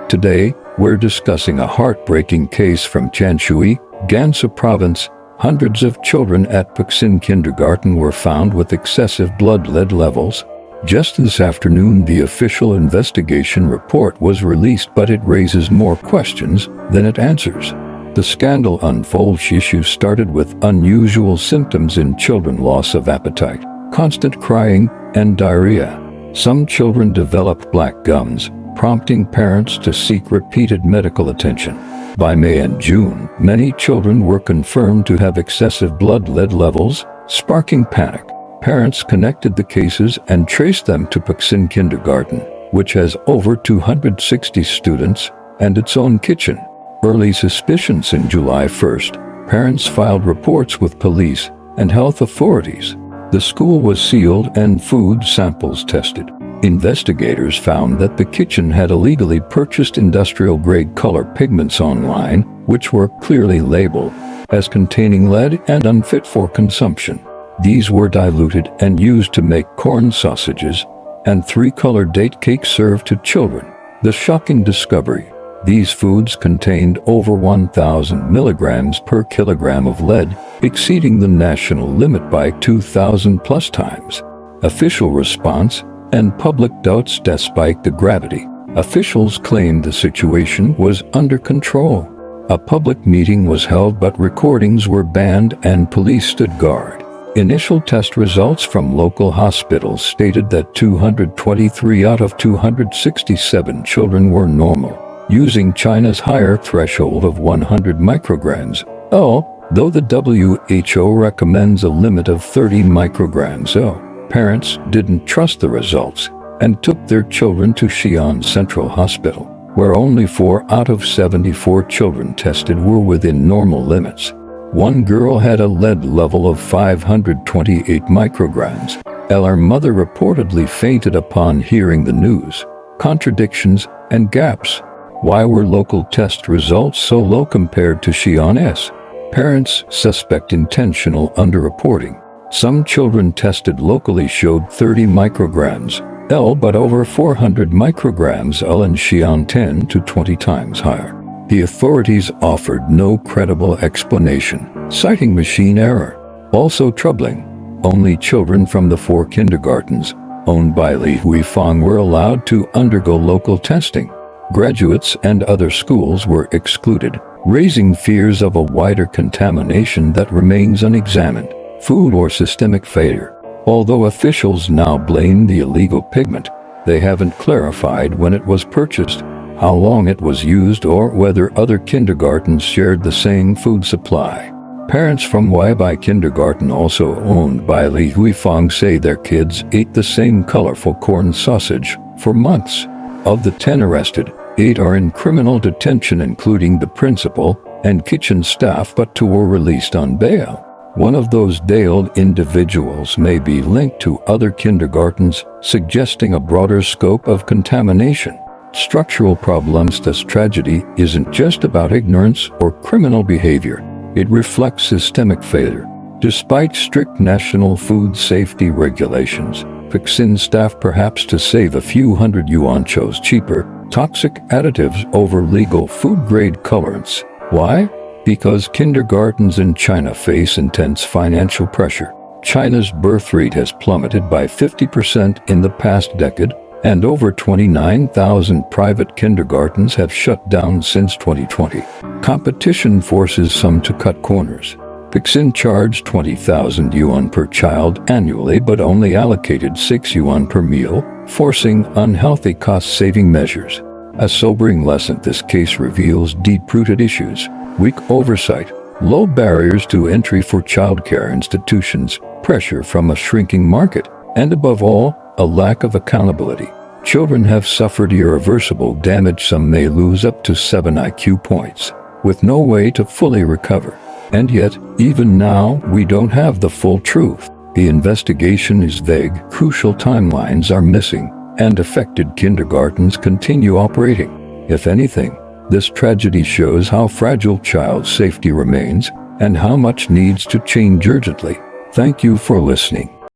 Today, we're discussing a heartbreaking case from Tianshui, Gansu Province. Hundreds of children at Peixin Kindergarten were found with excessive blood lead levels. Just this afternoon, the official investigation report was released, but it raises more questions than it answers. The scandal unfolds. Issues started with unusual symptoms in children: loss of appetite, constant crying, and diarrhea. Some children developed black gums, prompting parents to seek repeated medical attention. By May and June, many children were confirmed to have excessive blood lead levels, sparking panic. Parents connected the cases and traced them to Peixin Kindergarten, which has over 260 students and its own kitchen. Early suspicions: in July 1st, parents filed reports with police and health authorities. The school was sealed and food samples tested. Investigators found that the kitchen had illegally purchased industrial-grade color pigments online, which were clearly labeled as containing lead and unfit for consumption. These were diluted and used to make corn sausages and three-color date cake served to children. The shocking discovery: these foods contained over 1,000 milligrams per kilogram of lead, exceeding the national limit by 2,000 plus times. Official response and public doubts. Despite the gravity, officials claimed the situation was under control. A public meeting was held, but recordings were banned and police stood guard. Initial test results from local hospitals stated that 223 out of 267 children were normal, using China's higher threshold of 100 micrograms, though the WHO recommends a limit of 30 micrograms. Parents didn't trust the results and took their children to Xi'an Central Hospital, where only 4 out of 74 children tested were within normal limits. One girl had a lead level of 528 micrograms. Her mother reportedly fainted upon hearing the news. Contradictions and gaps. Why were local test results so low compared to Xi'an's? Parents suspect intentional underreporting. Some children tested locally showed 30 micrograms but over 400 micrograms in Xi'an, 10 to 20 times higher. The authorities offered no credible explanation, citing machine error. Also troubling, only children from the 4 kindergartens owned by Li Huifang were allowed to undergo local testing. Graduates and other schools were excluded, raising fears of a wider contamination that remains unexamined. Food or systemic failure. Although officials now blame the illegal pigment, they haven't clarified when it was purchased, how long it was used, or whether other kindergartens shared the same food supply. Parents from Weibai Kindergarten, also owned by Li Huifang, say their kids ate the same colorful corn sausage for months. Of the 10 arrested, 8 are in criminal detention, including the principal and kitchen staff, but 2 were released on bail. One of those jailed individuals may be linked to other kindergartens, suggesting a broader scope of contamination. Structural problems. This tragedy isn't just about ignorance or criminal behavior. It reflects systemic failure. Despite strict national food safety regulations, Peixin staff, perhaps to save a few hundred yuan, chose cheaper, toxic additives over legal food-grade colorants. Why? Because kindergartens in China face intense financial pressure. China's birth rate has plummeted by 50% in the past decade, and over 29,000 private kindergartens have shut down since 2020. Competition forces some to cut corners. Peixin charged 20,000 yuan per child annually, but only allocated 6 yuan per meal, forcing unhealthy cost-saving measures. A sobering lesson: this case reveals deep-rooted issues: weak oversight, low barriers to entry for childcare institutions, pressure from a shrinking market, and above all, a lack of accountability. Children have suffered irreversible damage. Some may lose up to 7 IQ points, with no way to fully recover. And yet, even now, we don't have the full truth. The investigation is vague, crucial timelines are missing, and affected kindergartens continue operating. If anything, this tragedy shows how fragile child safety remains and how much needs to change urgently. Thank you for listening.